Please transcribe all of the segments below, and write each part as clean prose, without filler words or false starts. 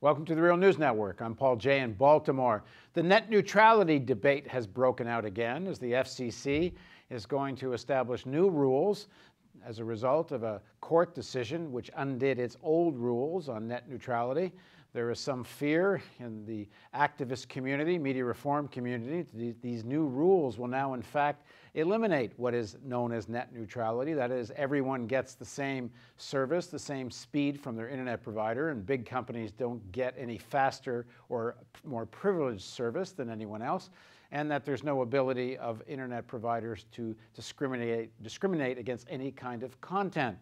Welcome to the Real News Network. I'm Paul Jay in Baltimore. The net neutrality debate has broken out again as the FCC is going to establish new rules as a result of a court decision which undid its old rules on net neutrality. There is some fear in the activist community, media reform community. These new rules will now, in fact, eliminate what is known as net neutrality. That is, everyone gets the same service, the same speed from their internet provider, and big companies don't get any faster or more privileged service than anyone else, and that there's no ability of internet providers to discriminate against any kind of content.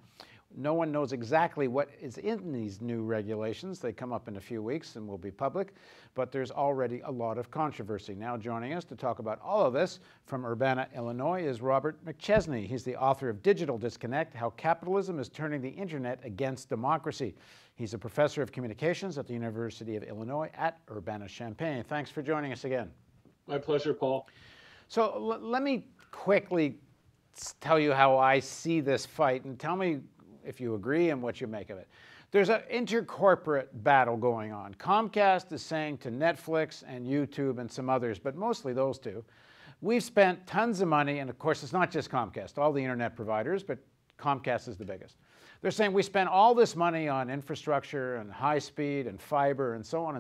No one knows exactly what is in these new regulations. They come up in a few weeks and will be public, but there's already a lot of controversy. Now joining us to talk about all of this from Urbana, Illinois is Robert McChesney. He's the author of Digital Disconnect: How Capitalism is Turning the Internet Against Democracy. He's a professor of communications at the University of Illinois at Urbana-Champaign. Thanks for joining us again. My pleasure, Paul. So let me quickly tell you how I see this fight, and tell me if you agree and what you make of it. There's an intercorporate battle going on. Comcast is saying to Netflix and YouTube and some others, but mostly those two, we've spent tons of money, and of course it's not just Comcast, all the internet providers, but Comcast is the biggest. They're saying we spent all this money on infrastructure and high speed and fiber and so on,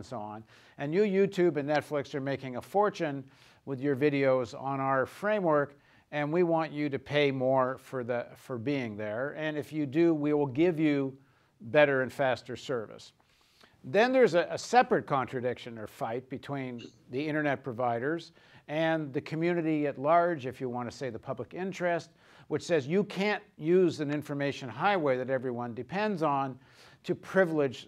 and you, YouTube and Netflix, are making a fortune with your videos on our framework, and we want you to pay more for being there. And if you do, we will give you better and faster service. Then there's a separate contradiction or fight between the internet providers and the community at large, if you want to say the public interest, which says you can't use an information highway that everyone depends on to privilege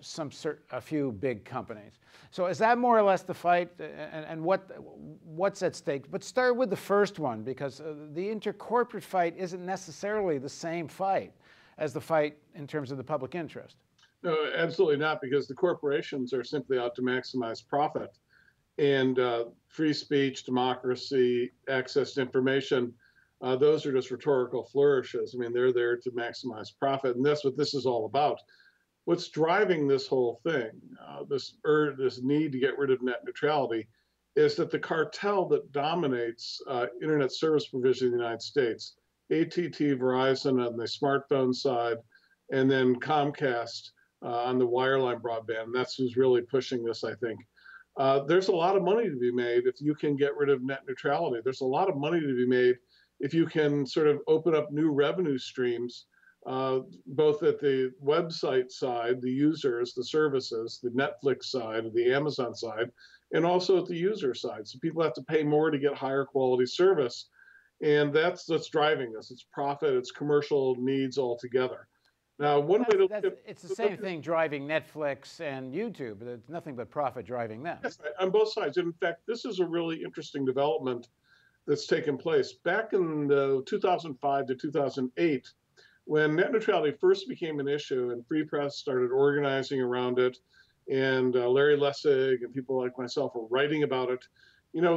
a few big companies. So is that more or less the fight, and what's at stake? But start with the first one, because the intercorporate fight isn't necessarily the same fight as the fight in terms of the public interest. No, absolutely not, because the corporations are simply out to maximize profit. And free speech, democracy, access to information, those are just rhetorical flourishes. I mean, they're there to maximize profit, and that's what this is all about. What's driving this whole thing, this need to get rid of net neutrality, is that the cartel that dominates internet service provision in the United States, AT&T, Verizon on the smartphone side, and then Comcast on the wireline broadband, and that's who's really pushing this, I think. There's a lot of money to be made if you can get rid of net neutrality. There's a lot of money to be made if you can sort of open up new revenue streams, both at the website side, the users, the services, the Netflix side, the Amazon side, and also at the user side. So people have to pay more to get higher quality service. And that's what's driving this. It's profit, it's commercial needs altogether. Now, it's the same thing driving Netflix and YouTube. There's nothing but profit driving them. Yes, on both sides. In fact, this is a really interesting development that's taken place. Back in 2005 to 2008, when net neutrality first became an issue and Free Press started organizing around it, and Larry Lessig and people like myself were writing about it, you know,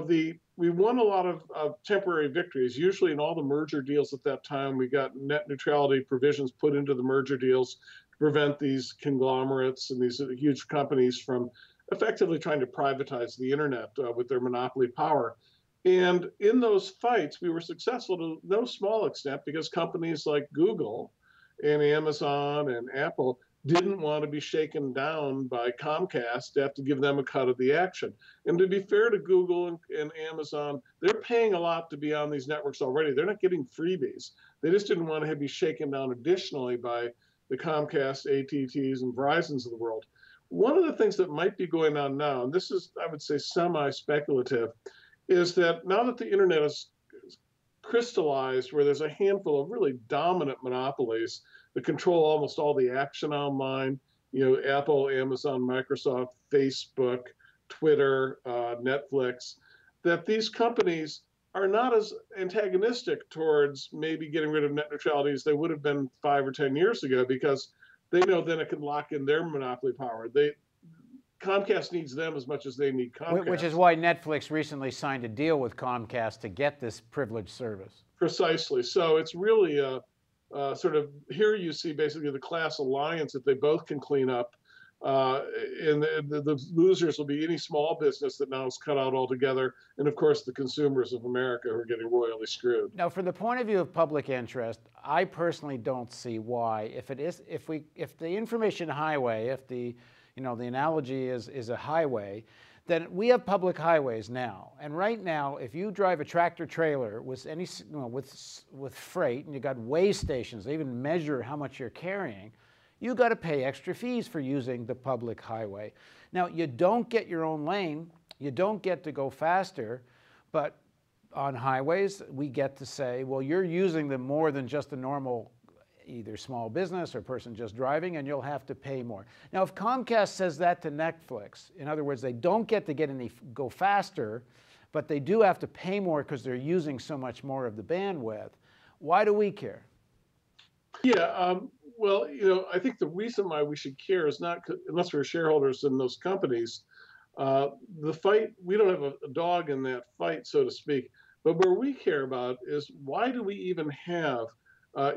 we won a lot of temporary victories. Usually in all the merger deals at that time, we got net neutrality provisions put into the merger deals to prevent these conglomerates and these huge companies from effectively trying to privatize the internet with their monopoly power. And in those fights, we were successful to no small extent because companies like Google and Amazon and Apple didn't want to be shaken down by Comcast to have to give them a cut of the action. And to be fair to Google and Amazon, they're paying a lot to be on these networks already. They're not getting freebies. They just didn't want to be shaken down additionally by the Comcast, AT&Ts, and Verizons of the world. One of the things that might be going on now, and this is, I would say, semi-speculative, is that now that the internet is crystallized, where there's a handful of really dominant monopolies that control almost all the action online, you know, Apple, Amazon, Microsoft, Facebook, Twitter, Netflix, that these companies are not as antagonistic towards maybe getting rid of net neutrality as they would have been 5 or 10 years ago, because they know then it can lock in their monopoly power. Comcast needs them as much as they need Comcast. Which is why Netflix recently signed a deal with Comcast to get this privileged service. Precisely. So it's really sort of, here you see basically the class alliance that they both can clean up Uh, and the losers will be any small business that now is cut out altogether, and of course the consumers of America who are getting royally screwed. Now, from the point of view of public interest, I personally don't see why, if the information highway, if the, the analogy is a highway, then we have public highways now. And right now, if you drive a tractor trailer with any, with freight, and you got weigh stations, they even measure how much you're carrying, you got to pay extra fees for using the public highway. Now, you don't get your own lane, you don't get to go faster, but on highways, we get to say, well, you're using them more than just a normal either small business or person just driving, and you'll have to pay more. Now, if Comcast says that to Netflix, in other words, they don't get to go faster, but they do have to pay more because they're using so much more of the bandwidth, why do we care? Yeah, well, I think the reason why we should care is not unless we're shareholders in those companies. The fight, we don't have a dog in that fight, so to speak. But where we care about is why do we even have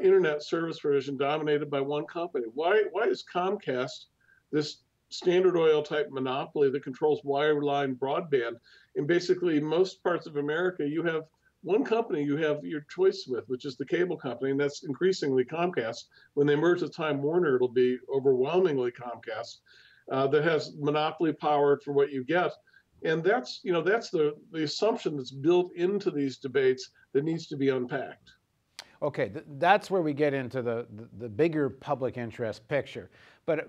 internet service provision dominated by one company? Why is Comcast this Standard Oil type monopoly that controls wireline broadband? In basically most parts of America, you have one company you have your choice with, which is the cable company, and that's increasingly Comcast. When they merge with Time Warner, it'll be overwhelmingly Comcast that has monopoly power for what you get. And that's the assumption that's built into these debates that needs to be unpacked. Okay, that's where we get into the bigger public interest picture. But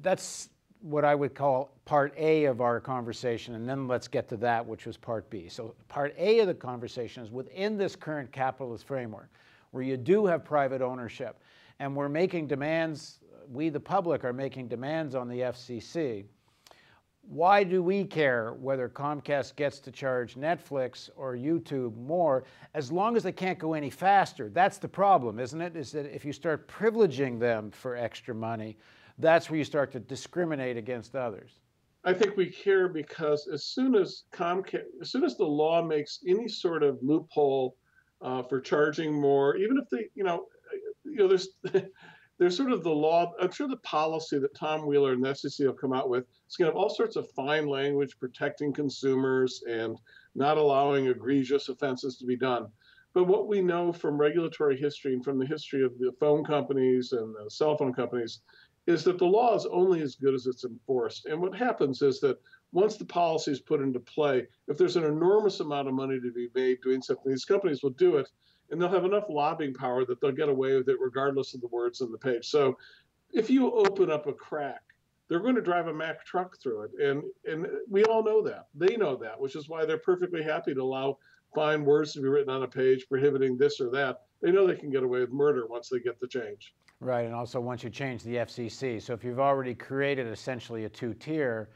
that's what I would call part A of our conversation, and then let's get to that, which was part B. So part A of the conversation is within this current capitalist framework, where you do have private ownership, and we're making demands, we the public are making demands on the FCC. Why do we care whether Comcast gets to charge Netflix or YouTube more, as long as they can't go any faster? That's the problem, isn't it? Is that if you start privileging them for extra money, that's where you start to discriminate against others. I think we care because as soon as the law makes any sort of loophole for charging more, even if they, there's there's sort of the law. I'm sure the policy that Tom Wheeler and the FCC will come out with is going to have all sorts of fine language protecting consumers and not allowing egregious offenses to be done. But what we know from regulatory history and from the history of the phone companies and the cell phone companies is that the law is only as good as it's enforced. And what happens is that once the policy is put into play, if there's an enormous amount of money to be made doing something, these companies will do it, and they'll have enough lobbying power that they'll get away with it regardless of the words on the page. So if you open up a crack, they're going to drive a Mack truck through it. And we all know that. They know that, which is why they're perfectly happy to allow fine words to be written on a page prohibiting this or that. They know they can get away with murder once they get the change. Right, and also once you change the FCC. So if you've already created essentially a two-tier,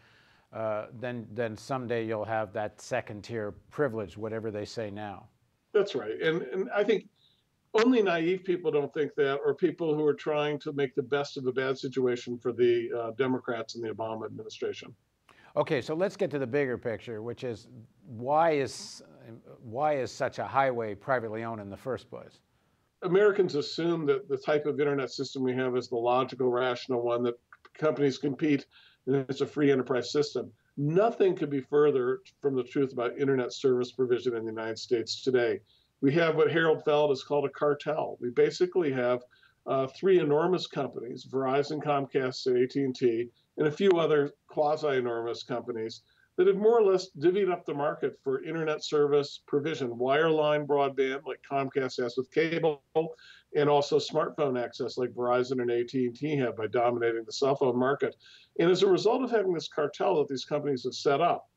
then someday you'll have that second-tier privilege, whatever they say now. That's right. And I think only naive people don't think that, or people who are trying to make the best of a bad situation for the Democrats and the Obama administration. Okay, so let's get to the bigger picture, which is why is such a highway privately owned in the first place? Americans assume that the type of internet system we have is the logical, rational one, that companies compete, and it's a free enterprise system. Nothing could be further from the truth about internet service provision in the United States today. We have what Harold Feld has called a cartel. We basically have three enormous companies, Verizon, Comcast, and AT&T, and a few other quasi-enormous companies that have more or less divvied up the market for internet service provision, wireline broadband like Comcast has with cable, and also smartphone access like Verizon and AT&T have by dominating the cell phone market. And as a result of having this cartel that these companies have set up,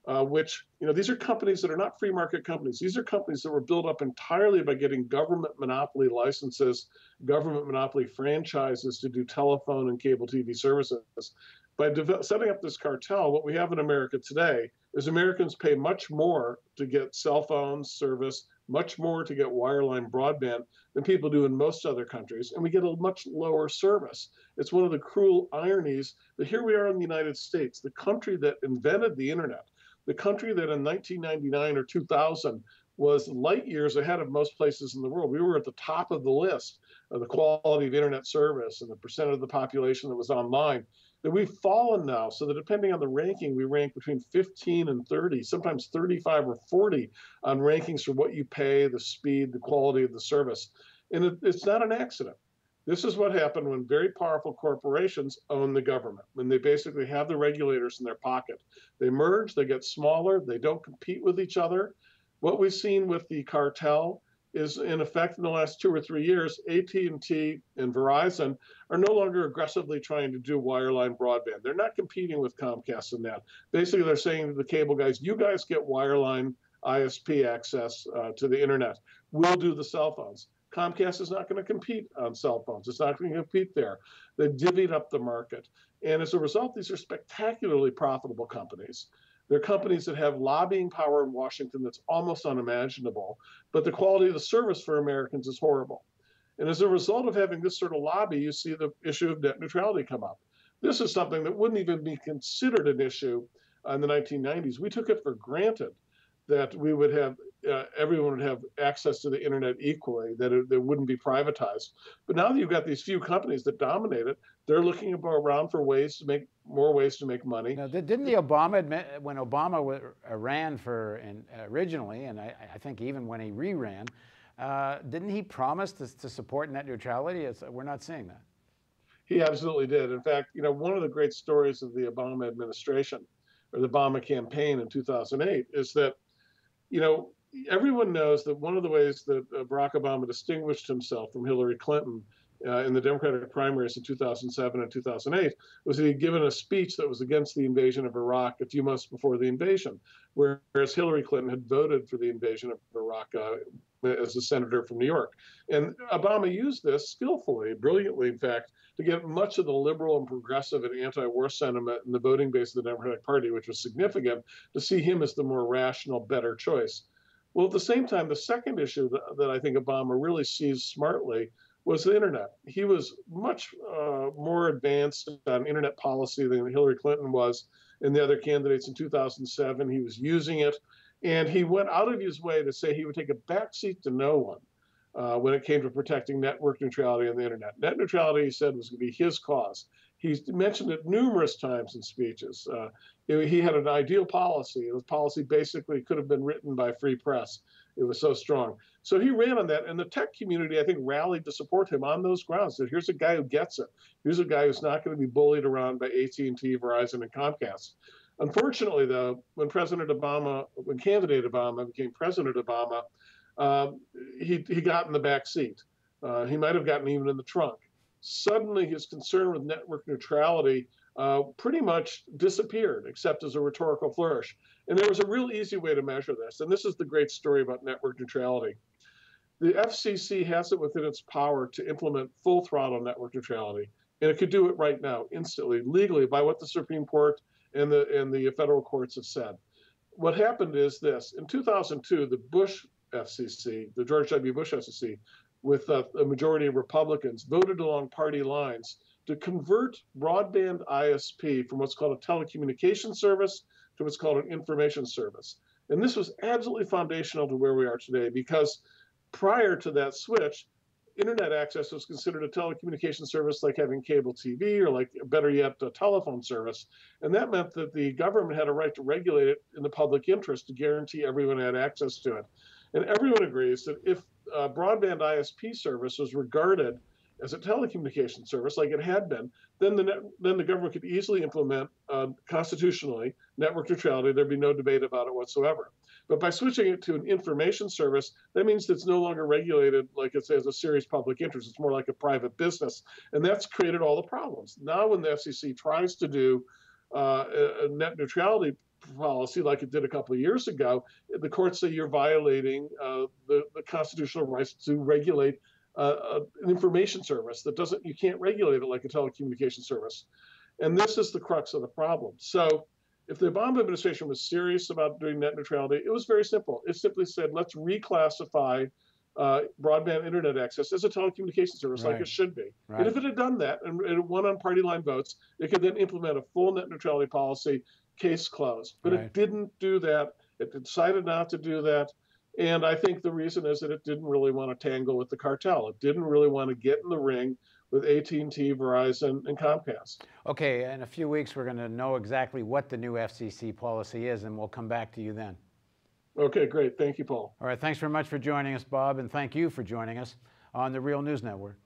which, these are companies that are not free market companies. These are companies that were built up entirely by getting government monopoly licenses, government monopoly franchises to do telephone and cable TV services. By setting up this cartel, what we have in America today is Americans pay much more to get cell phone service, much more to get wireline broadband than people do in most other countries, and we get a much lower service. It's one of the cruel ironies that here we are in the United States, the country that invented the internet, the country that in 1999 or 2000 was light years ahead of most places in the world. We were at the top of the list of the quality of internet service and the percent of the population that was online. That we've fallen now, so that depending on the ranking, we rank between 15 and 30, sometimes 35 or 40 on rankings for what you pay, the speed, the quality of the service. And it's not an accident. This is what happened when very powerful corporations own the government, when they basically have the regulators in their pocket. They merge, they get smaller, they don't compete with each other. What we've seen with the cartel is, in effect, in the last 2 or 3 years, AT&T and Verizon are no longer aggressively trying to do wireline broadband. They're not competing with Comcast in that. Basically, they're saying to the cable guys, you guys get wireline ISP access to the internet. We'll do the cell phones. Comcast is not going to compete on cell phones. It's not going to compete there. They've divvied up the market. And as a result, these are spectacularly profitable companies. They're companies that have lobbying power in Washington that's almost unimaginable, but the quality of the service for Americans is horrible. And as a result of having this sort of lobby, you see the issue of net neutrality come up. This is something that wouldn't even be considered an issue in the 1990s. We took it for granted that we would have everyone would have access to the internet equally, that it wouldn't be privatized. But now that you've got these few companies that dominate it, they're looking around for ways to make more ways to make money. Now, didn't the Obama admit, when Obama ran for originally, and I think even when he re-ran, didn't he promise to support net neutrality? We're not seeing that. He absolutely did. In fact, one of the great stories of the Obama administration or the Obama campaign in 2008 is that, everyone knows that one of the ways that Barack Obama distinguished himself from Hillary Clinton in the Democratic primaries in 2007 and 2008 was that he'd given a speech that was against the invasion of Iraq a few months before the invasion, whereas Hillary Clinton had voted for the invasion of Iraq as a senator from New York. And Obama used this skillfully, brilliantly, in fact, to get much of the liberal and progressive and anti-war sentiment in the voting base of the Democratic Party, which was significant, to see him as the more rational, better choice. Well, at the same time, the second issue that I think Obama really seized smartly was the internet. He was much more advanced on internet policy than Hillary Clinton was and the other candidates in 2007. He was using it, and he went out of his way to say he would take a backseat to no one when it came to protecting network neutrality on the internet. Net neutrality, he said, was going to be his cause. He's mentioned it numerous times in speeches. He had an ideal policy. His policy basically could have been written by free press. It was so strong. So he ran on that, and the tech community, I think, rallied to support him on those grounds. That here's a guy who gets it. Here's a guy who's not going to be bullied around by AT&T, Verizon, and Comcast. Unfortunately, though, when candidate Obama became President Obama, he got in the back seat. He might have gotten even in the trunk. Suddenly, his concern with network neutrality pretty much disappeared, except as a rhetorical flourish. And there was a real easy way to measure this. And this is the great story about network neutrality. The FCC has it within its power to implement full throttle network neutrality. And it could do it right now, instantly, legally, by what the Supreme Court and the federal courts have said. What happened is this. In 2002, the Bush FCC, the George W. Bush FCC, with a majority of Republicans, voted along party lines to convert broadband ISP from what's called a telecommunications service to what's called an information service. And this was absolutely foundational to where we are today, because prior to that switch, internet access was considered a telecommunications service like having cable TV, or like, better yet, a telephone service. And that meant that the government had a right to regulate it in the public interest to guarantee everyone had access to it. And everyone agrees that if broadband ISP service was regarded as a telecommunications service, like it had been, then the government could easily implement constitutionally network neutrality. There'd be no debate about it whatsoever. But by switching it to an information service, that means that it's no longer regulated like it says a serious public interest. It's more like a private business. And that's created all the problems. Now when the FCC tries to do a net neutrality policy like it did a couple of years ago, the courts say you're violating the constitutional rights to regulate an information service that you can't regulate it like a telecommunications service. And this is the crux of the problem. So if the Obama administration was serious about doing net neutrality, it was very simple. It simply said, let's reclassify broadband internet access as a telecommunications service, like it should be. Right. And if it had done that and it won on party line votes, it could then implement a full net neutrality policy, case closed. But it didn't do that. It decided not to do that. And I think the reason is that it didn't really want to tangle with the cartel. It didn't really want to get in the ring with AT&T, Verizon, and Comcast. Okay, in a few weeks, we're going to know exactly what the new FCC policy is, and we'll come back to you then. Okay, great. Thank you, Paul. All right, thanks very much for joining us, Bob, and thank you for joining us on the Real News Network.